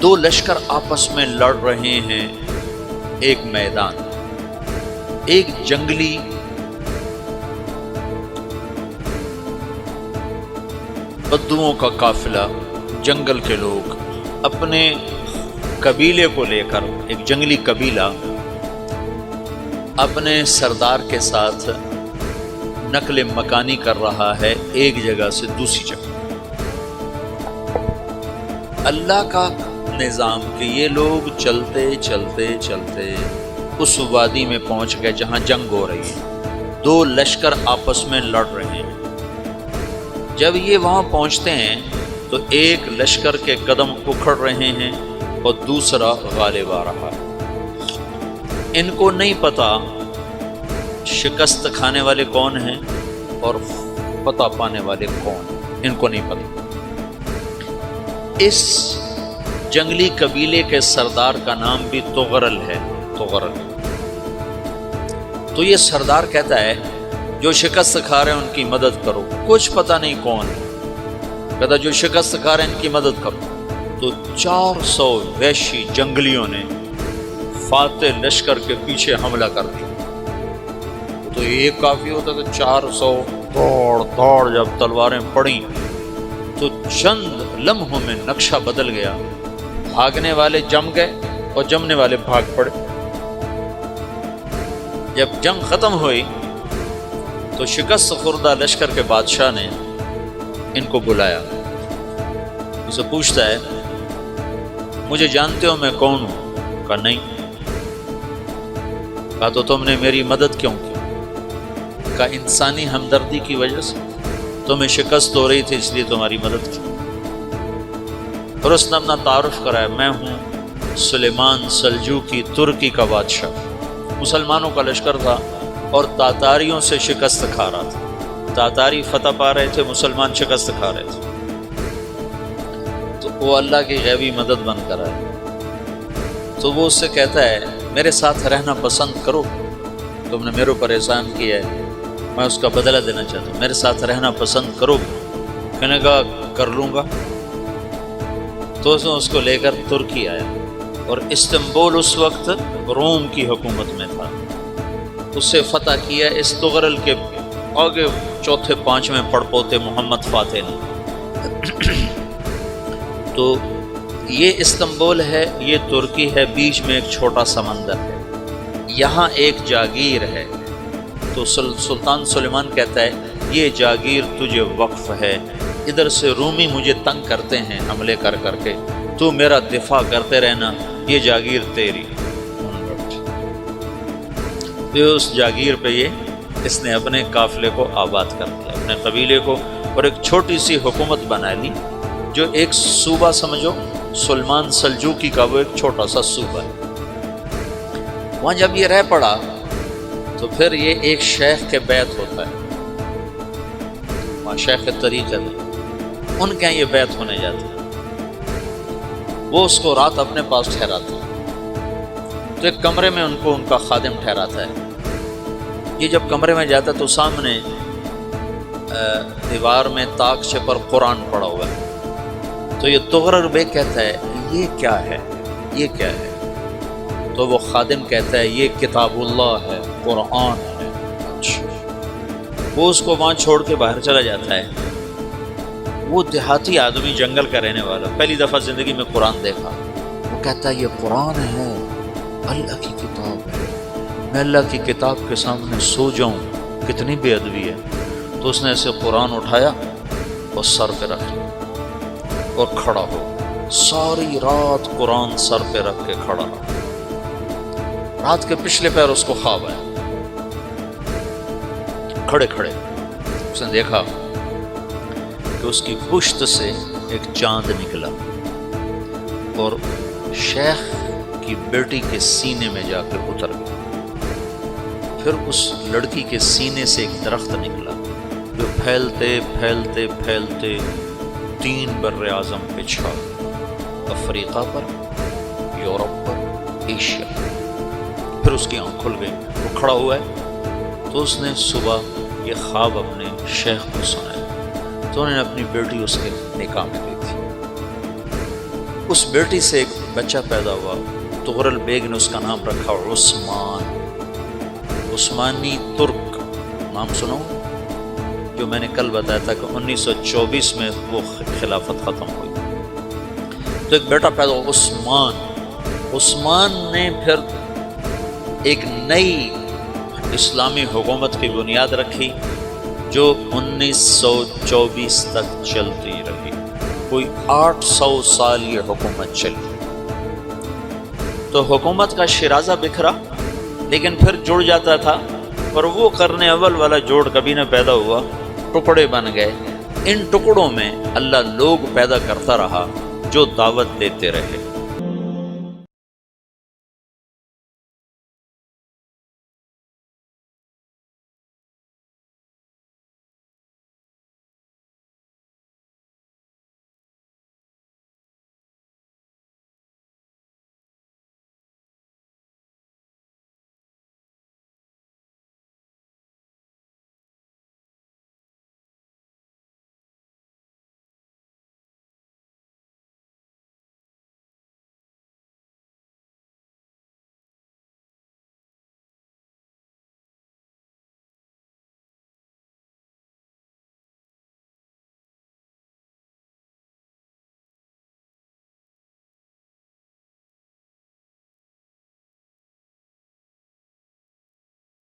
دو لشکر آپس میں لڑ رہے ہیں ایک میدان، ایک جنگلی بدوؤں کا قافلہ، جنگل کے لوگ اپنے قبیلے کو لے کر، ایک جنگلی قبیلہ اپنے سردار کے ساتھ نقل مکانی کر رہا ہے ایک جگہ سے دوسری جگہ۔ اللہ کا نظام کہ یہ لوگ چلتے چلتے چلتے اس وادی میں پہنچ گئے جہاں جنگ ہو رہی ہے، دو لشکر آپس میں لڑ رہے ہیں۔ جب یہ وہاں پہنچتے ہیں تو ایک لشکر کے قدم اکھڑ رہے ہیں اور دوسرا غالب آ رہا ہے۔ ان کو نہیں پتا شکست کھانے والے کون ہیں اور فتح پانے والے کون ہیں، ان کو نہیں پتا۔ اس جنگلی قبیلے کے سردار کا نام بھی تغرل ہے، تغرل۔ تو یہ سردار کہتا ہے جو شکست کھا رہے ہیں ان کی مدد کرو، کچھ پتہ نہیں کون ہے، کہتا جو شکست کھا رہے ہیں ان کی مدد کرو۔ تو 400 وحشی جنگلیوں نے فاتح لشکر کے پیچھے حملہ کر دیا۔ تو ایک کافی ہوتا تو 400 دوڑ دوڑ جب تلواریں پڑیں تو چند لمحوں میں نقشہ بدل گیا، بھاگنے والے جم گئے اور جمنے والے بھاگ پڑے۔ جب جنگ ختم ہوئی تو شکست خوردہ لشکر کے بادشاہ نے ان کو بلایا، اسے پوچھتا ہے مجھے جانتے ہو میں کون ہوں؟ کہا نہیں۔ کہا تو تم نے میری مدد کیوں کی؟ کہا انسانی ہمدردی کی وجہ سے، تمہیں شکست ہو رہی تھی اس لیے تمہاری مدد کی۔ اور اس نے اپنا تعارف کرایا، میں ہوں سلیمان سلجوقی، ترکی کا بادشاہ۔ مسلمانوں کا لشکر تھا اور تاتاریوں سے شکست کھا رہا تھا، تاتاری فتح پا رہے تھے، مسلمان شکست کھا رہے تھے۔ تو وہ اللہ کی غیبی مدد بن کر آئے۔ تو وہ اس سے کہتا ہے میرے ساتھ رہنا پسند کرو، تم نے میرے اوپر احسان کیا ہے، میں اس کا بدلہ دینا چاہتا ہوں، میرے ساتھ رہنا پسند کرو؟ کہنے کا کر لوں گا۔ تو اس کو لے کر ترکی آیا اور استنبول اس وقت روم کی حکومت میں تھا، اسے فتح کیا اس تغرل کے آگے چوتھے پانچویں پڑپوتے محمد فاتح نے۔ تو یہ استنبول ہے، یہ ترکی ہے، بیچ میں ایک چھوٹا سمندر ہے، یہاں ایک جاگیر ہے۔ تو سلطان سلیمان کہتا ہے یہ جاگیر تجھے وقف ہے، ادھر سے رومی مجھے تنگ کرتے ہیں حملے کر کر کے، تو میرا دفاع کرتے رہنا، یہ جاگیر تیری۔ تو اس جاگیر پہ اس نے اپنے قافلے کو آباد کر دیا، اپنے قبیلے کو، اور ایک چھوٹی سی حکومت بنا لی، جو ایک صوبہ سمجھو سلیمان سلجوقی کا، وہ ایک چھوٹا سا صوبہ ہے۔ وہاں جب یہ رہ پڑا تو پھر یہ ایک شیخ کے بیعت ہوتا ہے، وہاں شیخ طریقہ ہے، ان کے یہ بیعت ہونے جاتے ہیں۔ وہ اس کو رات اپنے پاس ٹھہراتا ہے، تو ایک کمرے میں ان کو ان کا خادم ٹھہراتا ہے۔ یہ جب کمرے میں جاتا ہے تو سامنے دیوار میں طاقچے پر قرآن پڑا ہوا ہے۔ تو یہ تغرل بیگ کہتا ہے یہ کیا ہے، یہ کیا ہے؟ تو وہ خادم کہتا ہے یہ کتاب اللہ ہے، قرآن ہے۔ وہ اس کو وہاں چھوڑ کے باہر چلا جاتا ہے۔ وہ دیہاتی آدمی، جنگل کا رہنے والا، پہلی دفعہ زندگی میں قرآن دیکھا، وہ کہتا ہے یہ قرآن ہے، اللہ کی کتاب ہے، میں اللہ کی کتاب کے سامنے سو جاؤں، کتنی بے ادبی ہے۔ تو اس نے ایسے قرآن اٹھایا اور سر پہ رکھ لیا اور کھڑا ہو، ساری رات قرآن سر پہ رکھ کے کھڑا رہا۔ رات کے پچھلے پہر اس کو خواب آیا، کھڑے کھڑے اس نے دیکھا کہ اس کی پشت سے ایک چاند نکلا اور شیخ کی بیٹی کے سینے میں جا کے اتر گیا۔ پھر اس لڑکی کے سینے سے ایک درخت نکلا جو پھیلتے پھیلتے پھیلتے 3 بر اعظم پہ چھا گیا، افریقہ پر، یورپ پر، ایشیا۔ پھر اس کی آنکھ کھل گئی، وہ کھڑا ہوا ہے۔ تو اس نے صبح یہ خواب اپنے شیخ کو سنایا، تو انہوں نے اپنی بیٹی اس کے نکاح میں دی تھی۔ اس بیٹی سے ایک بچہ پیدا ہوا، تغرل بیگ نے اس کا نام رکھا عثمان، عثمانی ترک نام سنو، جو میں نے کل بتایا تھا کہ 1924 میں وہ خلافت ختم ہوئی۔ تو ایک بیٹا پیدا ہوا عثمان، عثمان نے پھر ایک نئی اسلامی حکومت کی بنیاد رکھی جو 1924 تک چلتی رہی، کوئی 800 سال یہ حکومت چلی۔ تو حکومت کا شیرازہ بکھرا لیکن پھر جڑ جاتا تھا، پر وہ قرن اول والا جوڑ کبھی نہ پیدا ہوا، ٹکڑے بن گئے۔ ان ٹکڑوں میں اللہ لوگ پیدا کرتا رہا جو دعوت دیتے رہے۔